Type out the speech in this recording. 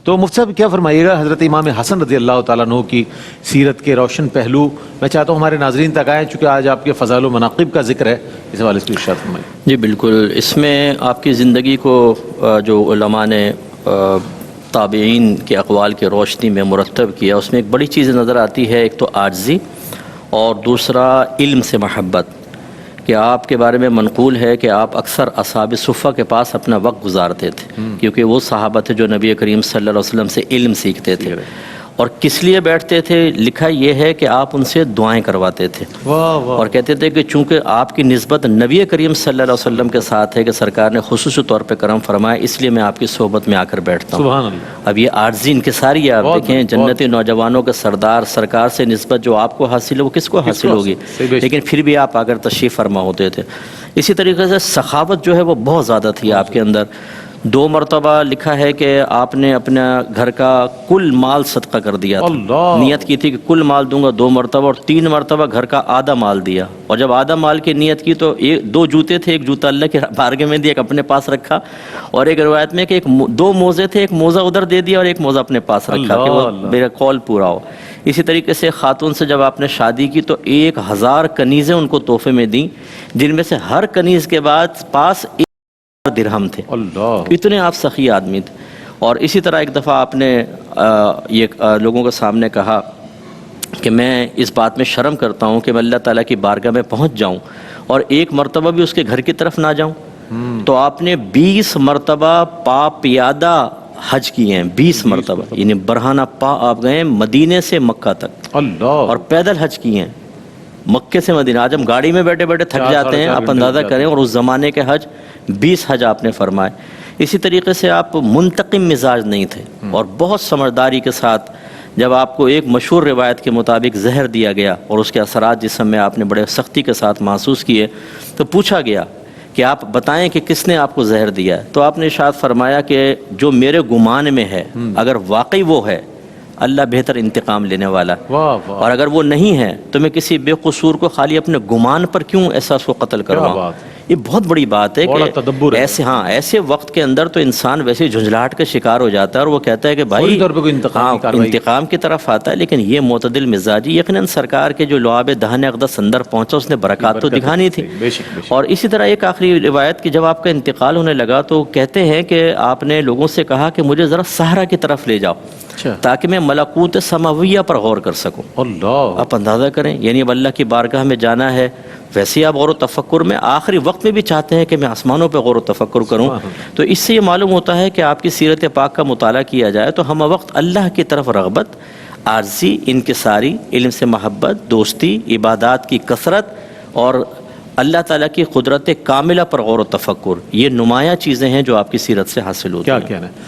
تو مفتی صاحب کیا فرمائیے گا حضرت امام حسن رضی اللہ تعالیٰ عنہ کی سیرت کے روشن پہلو میں چاہتا ہوں ہمارے ناظرین تک آئیں، چونکہ آج آپ کے فضائل و مناقب کا ذکر ہے، اس حوالے سے ارشاد فرمائیے۔ جی بالکل، اس میں آپ کی زندگی کو جو علماء نے تابعین کے اقوال کی روشنی میں مرتب کیا، اس میں ایک بڑی چیز نظر آتی ہے، ایک تو عاجزی اور دوسرا علم سے محبت، کہ آپ کے بارے میں منقول ہے کہ آپ اکثر اصحاب صفہ کے پاس اپنا وقت گزارتے تھے، کیونکہ وہ صحابہ تھے جو نبی کریم صلی اللہ علیہ وسلم سے علم سیکھتے تھے، اور کس لیے بیٹھتے تھے؟ لکھا یہ ہے کہ آپ ان سے دعائیں کرواتے تھے، اور کہتے تھے کہ چونکہ آپ کی نسبت نبی کریم صلی اللہ علیہ وسلم کے ساتھ ہے کہ سرکار نے خصوصی طور پہ کرم فرمایا، اس لیے میں آپ کی صحبت میں آ کر بیٹھتا ہوں۔ سبحان اللہ۔ اب یہ عارضی انکساری ہے، آپ دیکھیں جنتی نوجوانوں کے سردار سرکار سے نسبت جو آپ کو حاصل ہے وہ کس کو حاصل ہوگی؟ لیکن پھر بھی آپ آ کر تشریف فرما ہوتے تھے۔ اسی طریقے سے سخاوت جو ہے وہ بہت زیادہ تھی آپ کے اندر۔ 2 مرتبہ لکھا ہے کہ آپ نے اپنا گھر کا کل مال صدقہ کر دیا تھا، نیت کی تھی کہ کل مال دوں گا 2 مرتبہ، اور 3 مرتبہ گھر کا آدھا مال دیا، اور جب آدھا مال کی نیت کی تو 2 جوتے تھے، ایک جوتا اللہ کے بارگاہ میں دیا، ایک اپنے پاس رکھا، اور ایک روایت میں کہ 2 موزے تھے، ایک موزہ ادھر دے دیا اور ایک موزہ اپنے پاس رکھا کہ وہ میرا قول پورا ہو۔ اسی طریقے سے خاتون سے جب آپ نے شادی کی تو 1000 کنیزیں ان کو تحفے میں دیں، جن میں سے ہر کنیز کے بعد پاس درہم تھے، اتنے آپ سخی آدمی تھے۔ اور اسی طرح ایک دفعہ آپ نے یہ لوگوں کے سامنے کہا کہ میں اس بات میں شرم کرتا ہوں کہ میں اللہ تعالیٰ کی بارگاہ میں پہنچ جاؤں اور ایک مرتبہ بھی اس کے گھر کی طرف نہ جاؤں، تو آپ نے 20 مرتبہ پا پیادہ حج کیے ہیں، 20 مرتبہ، یعنی برہنہ پا آپ گئے مدینے سے مکہ تک، اور پیدل حج کیے ہیں مکے سے مدینہ۔ آج ہم گاڑی میں بیٹھے بیٹھے تھک جاتے ہیں، آپ اندازہ کریں، اور اس زمانے کے حج 20 حج آپ نے فرمائے۔ اسی طریقے سے آپ منتقم مزاج نہیں تھے، اور بہت سمجھداری کے ساتھ جب آپ کو ایک مشہور روایت کے مطابق زہر دیا گیا اور اس کے اثرات جسم میں آپ نے بڑے سختی کے ساتھ محسوس کیے، تو پوچھا گیا کہ آپ بتائیں کہ کس نے آپ کو زہر دیا ہے، تو آپ نے ارشاد فرمایا کہ جو میرے گمان میں ہے اگر واقعی وہ ہے، اللہ بہتر انتقام لینے والا، اور اگر وہ نہیں ہے تو میں کسی بے قصور کو خالی اپنے گمان پر کیوں احساس کو قتل کرواؤں۔ یہ بہت بڑی بات ہے کہ ایسے وقت کے اندر تو انسان ویسے جھنجھلاہٹ کا شکار ہو جاتا ہے، اور وہ کہتا ہے کہ بھائی انتقام کی طرف آتا ہے، لیکن یہ معتدل مزاجی یقیناً سرکار کے جو لعاب دہن اقدس اندر پہنچا اس نے برکات تو دکھانی تھی۔ اور اسی طرح ایک آخری روایت کہ جب آپ کا انتقال ہونے لگا تو کہتے ہیں کہ آپ نے لوگوں سے کہا کہ مجھے ذرا صحرا کی طرف لے جاؤ تاکہ میں ملکوت سماویہ پر غور کر سکوں۔ آپ اندازہ کریں، یعنی اب اللہ کی بارگاہ میں جانا ہے، ویسے آپ غور و تفکر میں آخری وقت میں بھی چاہتے ہیں کہ میں آسمانوں پہ غور و تفکر کروں، تو اس سے یہ معلوم ہوتا ہے کہ آپ کی سیرت پاک کا مطالعہ کیا جائے تو ہم وقت اللہ کی طرف رغبت، عاجزی، انکساری، علم سے محبت، دوستی، عبادات کی کثرت، اور اللہ تعالیٰ کی قدرت کاملہ پر غور و تفکر، یہ نمایاں چیزیں ہیں جو آپ کی سیرت سے حاصل ہوتی ہیں۔ کیا کہنا ہے۔